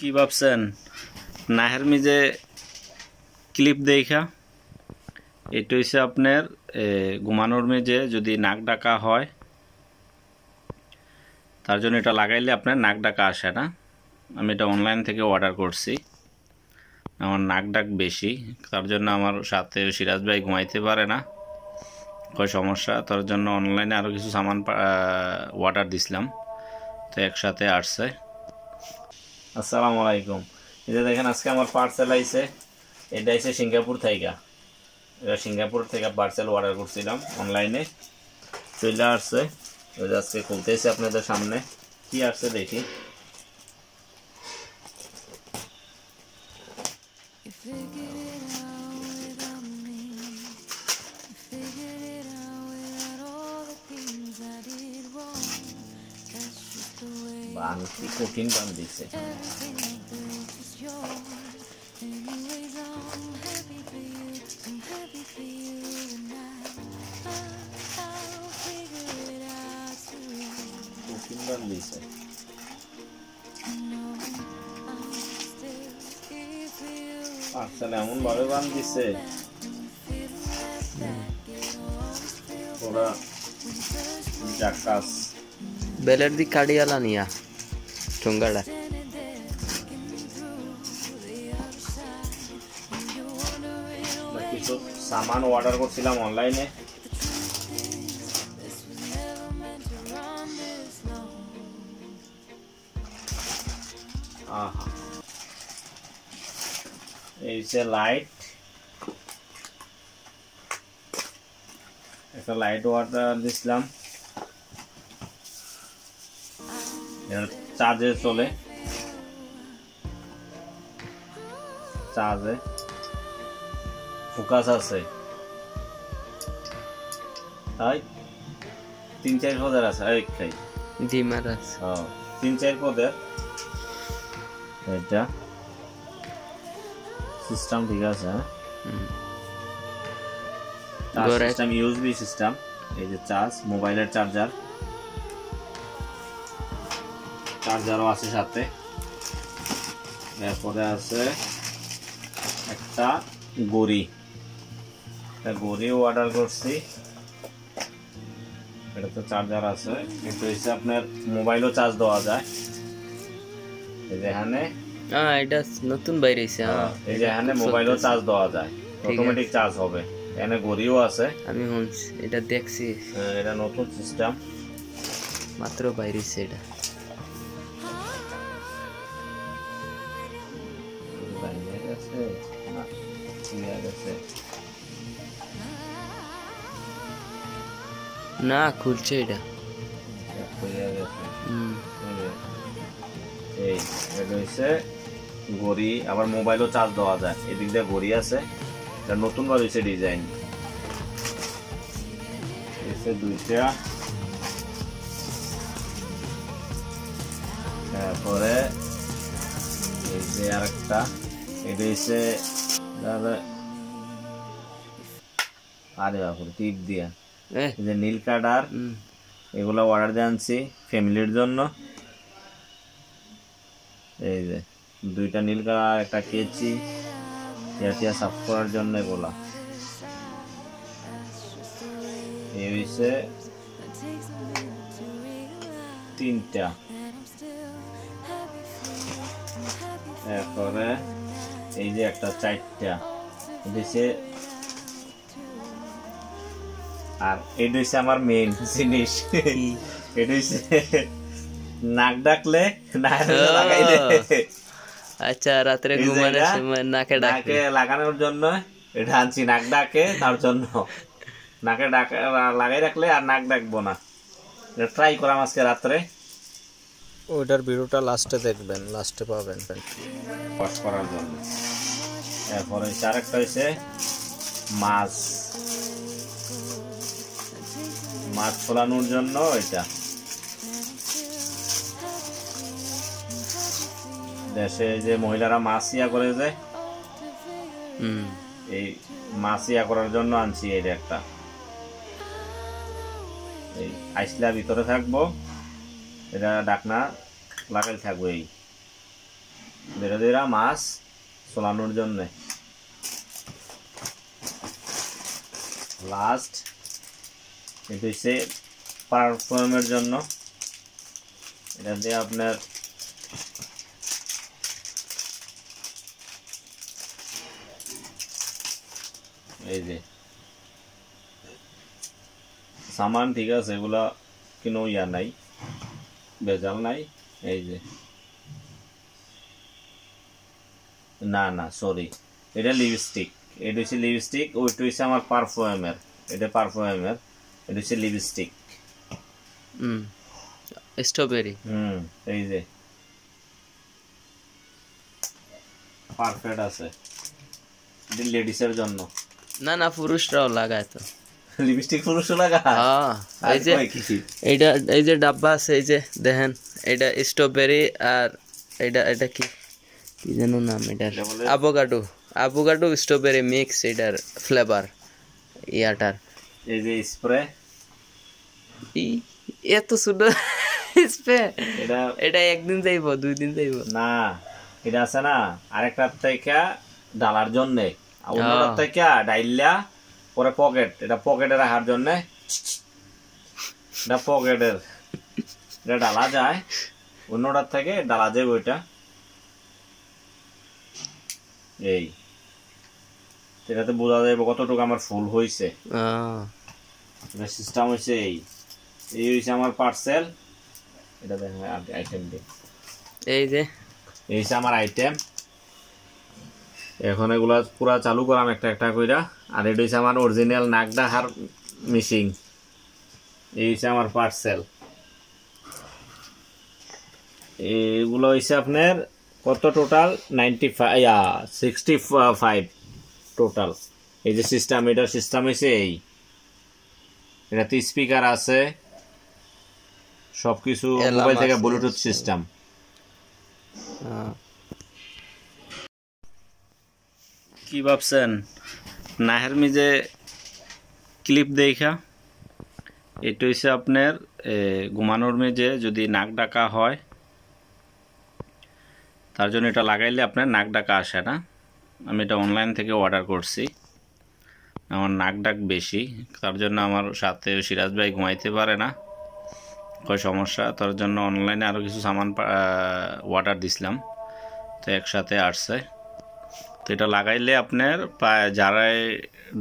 কি ভাবছেন নাহের মিজে ক্লিপ দেখা এটা হচ্ছে আপনার ঘুমানোর মেজে যদি নাক ডাকা হয় তার জন্য এটা লাগাইলে আপনার নাক ডাকা আসে না। আমি এটা অনলাইন থেকে অর্ডার করছি। আমার নাক ডাক বেশি, তার জন্য আমার সাথে সিরাজ ভাই ঘুমাইতে পারে না, কয় সমস্যা, তার জন্য অনলাইনে আরও কিছু সামান অর্ডার দিছিলাম, তো একসাথে আসছে। আসসালামু আলাইকুম। এই যে দেখেন আজকে আমার পার্সেল আইছে, এটা আইছে সিঙ্গাপুর থেকে। এটা সিঙ্গাপুর থেকে পার্সেল অর্ডার করছিলাম, অনলাইনে চলে আসছে। আজকে খুলতেছি আপনাদের সামনে, কি আসছে দেখি। কি কঠিন বান দিচ্ছে। পার্সেল এমন ভাবে বান দিচ্ছে ওরা জাকাস বেলের দি কাড়িয়ালা নিয়া চঙ্গাড়া কিছু সামান অর্ডার করছিলাম অনলাইনে, এই যে লাইট, একটা লাইট অর্ডার দিছিলাম, চার্জে চলে, চার্জে ফোকাস আছে, তাই 3-4 পদের আছে, খাই ডিমার আছে 3-4 পদের। এটা সিস্টেম ঠিক আছে, সিস্টেম ইউএসবি সিস্টেম। এই যে চার্জ, মোবাইলের চার্জারও আছে সাথে। এরপরে আছে একটা ঘড়িও অর্ডার করছি, এটা তো চার্জার আছে, কিন্তু হচ্ছে আপনার মোবাইলও চার্জ দেওয়া যায়। এই যে এখানে এটা নতুন বাইরে হইছে, এই যে এখানে মোবাইলও চার্জ দেওয়া যায়, অটোমেটিক চার্জ হবে। এখানে ঘড়িও আছে, আমি এটা দেখছি, এটা নতুন সিস্টেম, মাত্র বাইরে হইছে এটা। না খুলছে এটা, এটা হচ্ছে ঘড়ি, আবার মোবাইলও চার্জ দেওয়া যায়। এদিক দিয়ে ঘড়ি আছে, এটা নতুন বার হয়েছে ডিজাইন, দুইটা। তারপরে এই যে আরেকটা, এটা হচ্ছে আরে বাপুরে টিপ দিয়া, এই যে নীল কার্ডার, এগুলো অর্ডার দিয়ে আনছি ফ্যামিলির জন্য। এই যে 2টা নীল কার্ডার, একটা কেচি, টিয়া সাফ করার জন্য এগুলা। এই হচ্ছে 3টা। এরপরে এই যে একটা 4টা দিছে। আর এটা হচ্ছে আমার মেইন জিনিস, এটা হচ্ছে নাক ডাকলে লাগাইলে, আচ্ছা রাতে ঘুমানোর সময় নাকে লাগানোর জন্য এটা আনছি। নাক ডাকে তার জন্য নাকে লাগাই রাখলে আর নাক ডাকবো না। এটা ট্রাই করাম আজকে রাত্রে, ওইটার ভিডিওটা লাস্টে দেখবেন, লাস্টে পাবেন ওয়াশ করার জন্য। এরপরে আরেকটা হচ্ছে মাছ ফোলানোর জন্য, এটা দেশে যে মহিলারা মাছ ইয়া করে যায়, এই মাছ ইয়া করার জন্য আনছি। এটা একটা এই আইসলা ভিতরে থাকবো, এটা ঢাকনা লাগাই থাকবো। এই ধীরে ধীরে মাছ চলানোর জন্য। লাস্ট এটা হচ্ছে পারফিউমের জন্য, এটা দিয়ে আপনার এই যে সামান ঠিক আছে, এগুলা কোনো ইয়া নাই, ভেজাল নাই। এই যে না না সরি, এটা লিপস্টিক, এটা হচ্ছে লিপস্টিক, ওইটা হচ্ছে আমার পারফিউমের, এটা পারফিউমের, এটা হচ্ছে লিপস্টিক। স্ট্রবেরি। এই যে পারফেক্ট আছে, এটা লেডিসের জন্য। না না, পুরুষরাও লাগায় তো লিপস্টিক, পুরুষও লাগায়। হ্যাঁ, এই যে এইটা, এই যে ডাব্বা আছে, এই যে দেখেন, এটা স্ট্রবেরি, আর এটা কি কি যেন নাম এটার, আভোকাডো স্ট্রবেরি মিক্স, এটার ফ্লেভার ইয়াটার। এই যে স্প্রে, এত সুন্দর স্প্রে, এটা এটা একদিন যাইব, 2 দিন যাইব না, এটা আছে না আরেকটার থেকে ডালার জন্য, অন্যটার থেকে ডাইলা পরে পকেট, এটা পকেটে রাখার জন্য, এটা পকেটের, এটা ডালা যায়, অন্যটার থেকে ডালা যায় ওইটা। এই এটাতে বোঝা যাবে কতটুকু আমার ফুল হয়েছে। সিস্টেম হয়েছে এই হয়েছে আমার পার্সেল, এটা দেখেন আইটেম দিয়ে, এই যে এই হচ্ছে আমার আইটেম। এখন এগুলা পুরা চালু করাম একটা একটা কইরা। আর এটা হচ্ছে আমার অরিজিনাল নাক ডাকার মেশিন, এই হচ্ছে আমার পার্সেল। এগুলো হচ্ছে আপনার কত টোটাল 65 টোটাল। এই যে সিস্টেম, এটার সিস্টেম হয়েছে এই, এটাতে স্পিকার আছে, সবকিছু মোবাইল থেকে ব্লুটুথ সিস্টেম। কি ভাবছেন নাহের মিজে ক্লিপ দেখা? এটা হচ্ছে আপনার ঘুমানোর মেজে যদি নাক ডাকা হয় তার জন্য এটা লাগাইলে আপনার নাক ডাকা আসে না। আমি এটা অনলাইন থেকে অর্ডার করছি, আমার নাক ডাক বেশি, তার জন্য আমার সাথে সিরাজ ভাই ঘুমাইতে পারে না, কয় সমস্যা, তার জন্য অনলাইনে আরও কিছু সামান অর্ডার দিছিলাম, তো একসাথে আসছে। তো এটা লাগাইলে আপনার প্রায় যারাই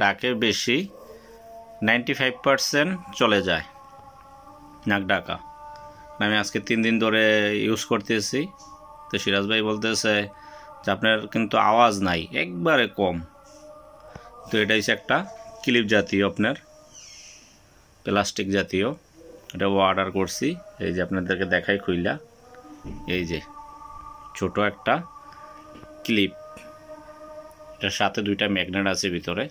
ডাকে বেশি 95% চলে যায় নাক ডাকা। আমি আজকে 3 দিন ধরে ইউজ করতেছি, তো সিরাজ ভাই বলতেছে যে আপনার কিন্তু আওয়াজ নাই, একবারে কম। তো এটা হচ্ছে একটা ক্লিপ জাতীয়, আপনার প্লাস্টিক জাতীয়, এটা অর্ডার করছি। এই যে আপনাদেরকে দেখাই খুইলা, এই যে ছোট একটা ক্লিপ, এটার সাথে 2টা ম্যাগনেট আছে ভিতরে।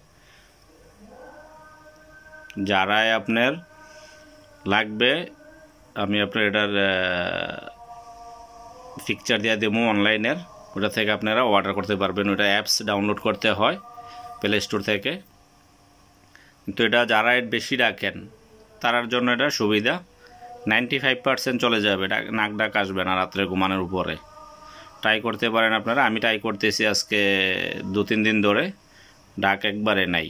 যারাই আপনার লাগবে আমি আপনার এটার পিকচার দিয়ে দেবো অনলাইনের, ওটা থেকে আপনারা অর্ডার করতে পারবেন। ওটা অ্যাপস ডাউনলোড করতে হয় প্লে স্টোর থেকে। কিন্তু এটা যারা বেশি ডাকেন তার জন্য এটা সুবিধা, 95% চলে যাবে, নাক ডাক আসবে না রাত্রে ঘুমানোর উপরে। ট্রাই করতে পারেন আপনারা, আমি ট্রাই করতেছি আজকে 2-3 দিন ধরে, ডাক একবারে নাই।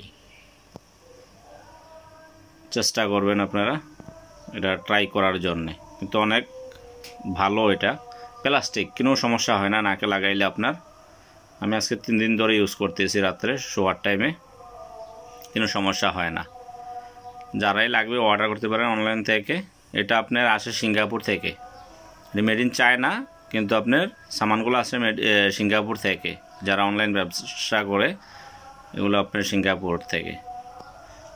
চেষ্টা করবেন আপনারা এটা ট্রাই করার জন্যে, কিন্তু অনেক ভালো, এটা প্লাস্টিক, কোনো সমস্যা হয় না নাকে লাগাইলে আপনার। আমি আজকে 3 দিন ধরে ইউজ করতেছি রাত্রে শোয়ার টাইমে, কোনো সমস্যা হয় না। যারাই লাগবে অর্ডার করতে পারেন অনলাইন থেকে। এটা আপনার আসে সিঙ্গাপুর থেকে, মেড ইন চায়না, কিন্তু আপনার সামানগুলো আসে সিঙ্গাপুর থেকে। যারা অনলাইন ব্যবসা করে এগুলো আপনার সিঙ্গাপুর থেকে।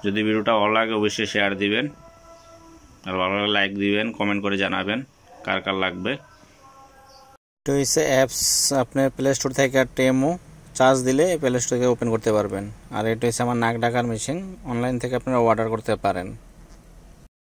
যদি ভিডিওটা ভালো লাগে অবশ্যই শেয়ার দিবেন, আর ভালো লাগলে লাইক দিবেন, কমেন্ট করে জানাবেন কার কার লাগবে। এটা হচ্ছে অ্যাপস, আপনার প্লে স্টোর থেকে টেমো চার্জ দিলে প্লে স্টোর থেকে ওপেন করতে পারবেন। আর এটা হচ্ছে আমার নাক ডাকার মেশিন, অনলাইন থেকে আপনারা অর্ডার করতে পারেন।